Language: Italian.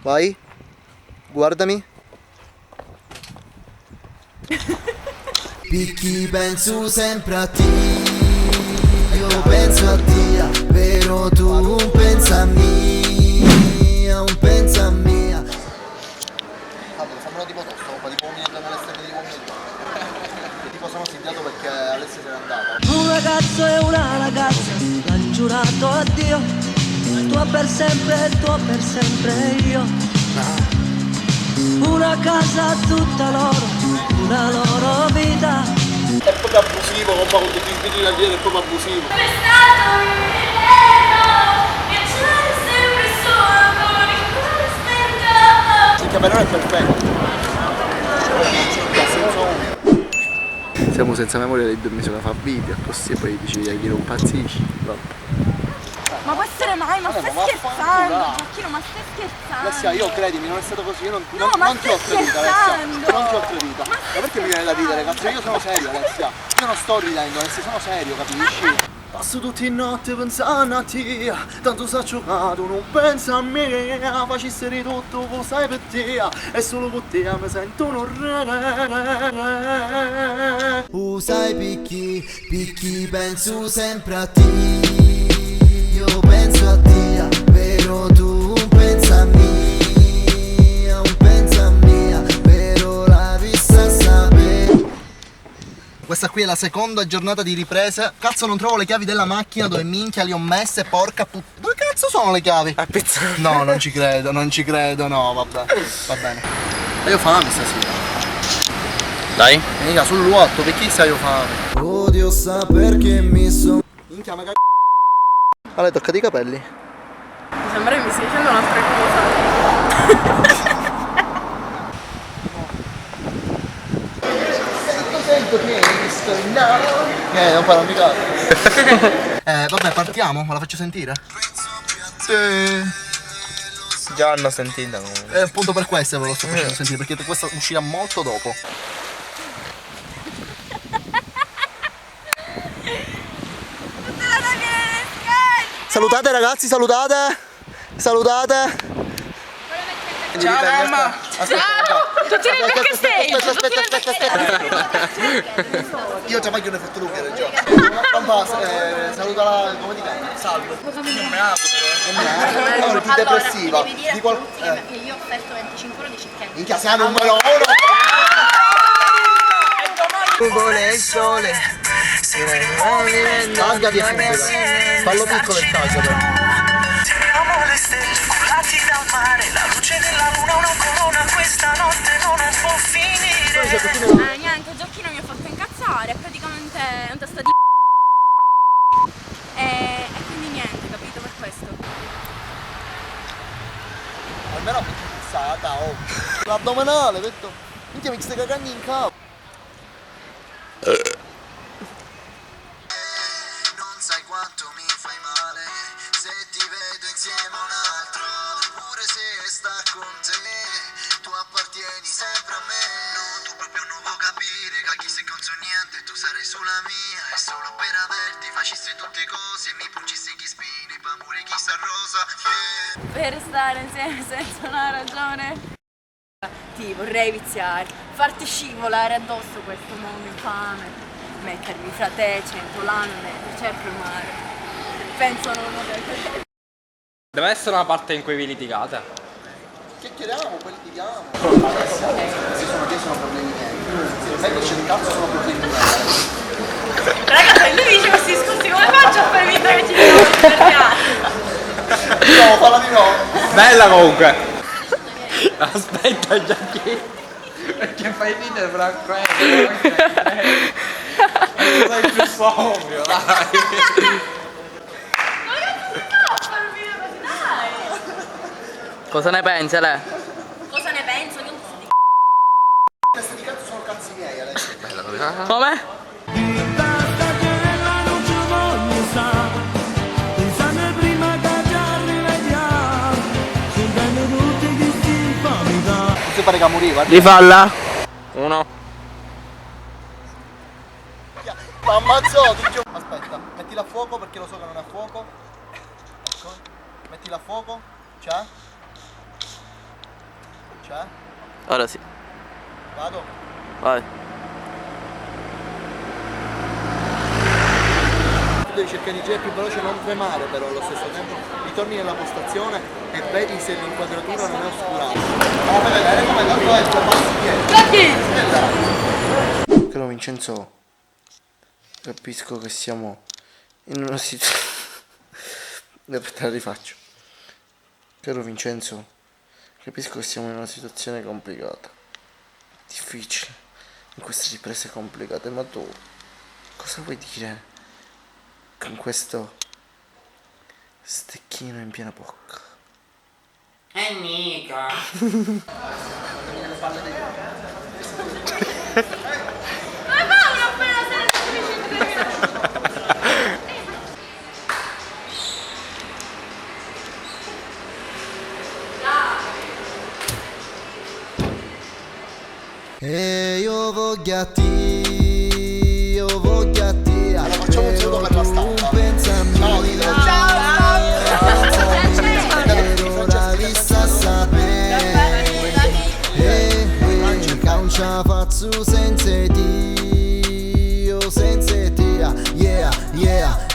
Vai, guardami. Picchi, penso sempre a te. Io penso a te, vero tu pensa a me, un pensa a me. Allora, sembrano tipo tosto, un po' di pomino nell'esterno di pomino. Tipo sono sindato perché Alessia se n'è andata. Un ragazzo e una ragazza l'han giurato a Dio, tuo per sempre io. Una casa tutta loro, una loro vita. È proprio abusivo, con tutti i spiriti da dire, è proprio abusivo. Il capellone è perfetto. Siamo senza memoria dei 2 mesi, fa video così e poi dici che non impazzisci. Ma può essere mai? Ma stai scherzando? Gioacchino, ma stai scherzando? Alessia, io credimi, non è stato così, io non ti ho stai creduto, Alessia. scherzando? Non ti ho creduto. Ma perché mi viene da ridere, cazzo? Io sono serio, Alessia. Io non sto ridendo, Alessia, sono serio, capisci? Passo tutti i notti pensando a te, tanto s'ha giocato, non pensa a me, facessi di tutto, lo sai per te, e solo con te mi sento un re. Sai picchi, penso sempre a te. Io penso a te, vero tu pensa a me, un pensa a me, vero la vista sapere. Questa qui è la seconda giornata di riprese. Cazzo, non trovo le chiavi della macchina, dove minchia le ho messe, porca puttana. Dove cazzo sono le chiavi? A pizza. No, non ci credo, no, vabbè. Va bene. Ma io ho fame stasera. Dai. Mica sul luotto, perché sai io fame? Odio saper che mi sono. Minchia, ma allora, toccati i capelli. Mi sembra che mi stai dicendo un'altra cosa. Sento che sto in non parlo mica. Vabbè, partiamo, me la faccio sentire? Già hanno sentito comunque. Appunto per questo ve lo sto facendo sentire, perché questa uscirà molto dopo. Salutate ragazzi, salutate! Salutate! Ciao mamma! Tutti nel backstage! Aspetta. Io già voglio ne fatto lungo già. Non basta, salutala, come ti chiami? Salve. Non mi auguro. Allora, più depressiva. Devi dire Di che io ho offerto 25 euro di cicchetti. Minchia, sei numero 1! Nuvole e il sole. Tagliati e subito. Fallo piccolo il taglio però. Teniamo le stelle culati dal mare, la luce della luna una corona, questa notte non può finire. Niente, Gioacchino mi ha fatto incazzare, è praticamente un testa di e quindi niente, capito, per questo. Almeno mi fissata, oh. L'addominale, detto. Minchia, mi stai cagando in capo. Non sai quanto mi fai male se ti vedo insieme a un altro, pure se sta con te, tu appartieni sempre a me. No, tu proprio non vuoi capire, caghi se conso niente, tu sarai sulla mia, e solo per averti facessi tutte cose, mi pungissi chi spini, pamure chi s'arrosa, yeah. Per stare insieme senza una ragione. Ti vorrei viziare, farti scivolare addosso questo mondo infame, mettermi fra te 100 lanne, sempre mare. Penso non lo devo. Deve essere una parte in cui vi litigate. Chiacchieriamo, poi litighiamo. Questi sono problemi miei. Sai che c'è il cazzo sono problemi miei. Raga, se lui dice questi discorsi come faccio a farmi finta che ci devo divertire? No, falla di no. Bella comunque. Aspetta Giacchino. Perché fai ridere fra quello. Sei più sobrio, dai. Cosa ne pensi, Ale? Cosa ne penso? Io non so di Questi di cazzo sono cazzi miei adesso. Come? Posso fare camuri, guarda. Rifalla. 1. Ma ammazzo, ti giuro. Aspetta, mettila a fuoco perché lo so che non è a fuoco. Ecco. Mettila a fuoco. C'è? Cioè? Ora sì. Vado? Vai. Tu devi cercare di girare più veloce, non tremare però allo stesso tempo. Ritorni nella postazione e vedi se l'inquadratura non è oscurata. Ma fai vedere come tanto è, passi dietro. Caro Vincenzo, capisco che siamo in una situazione... Aspetta, la rifaccio. Caro Vincenzo, capisco che siamo in una situazione complicata, difficile, in queste riprese complicate, ma tu cosa vuoi dire con questo stecchino in piena bocca? mica. E io voglio a te, io voglio a te. Allora facciamo un saluto per la stampa. Ciao Tito. Ora vi sta sapere che non ce la faccio senza te, io senza te. Yeah, yeah.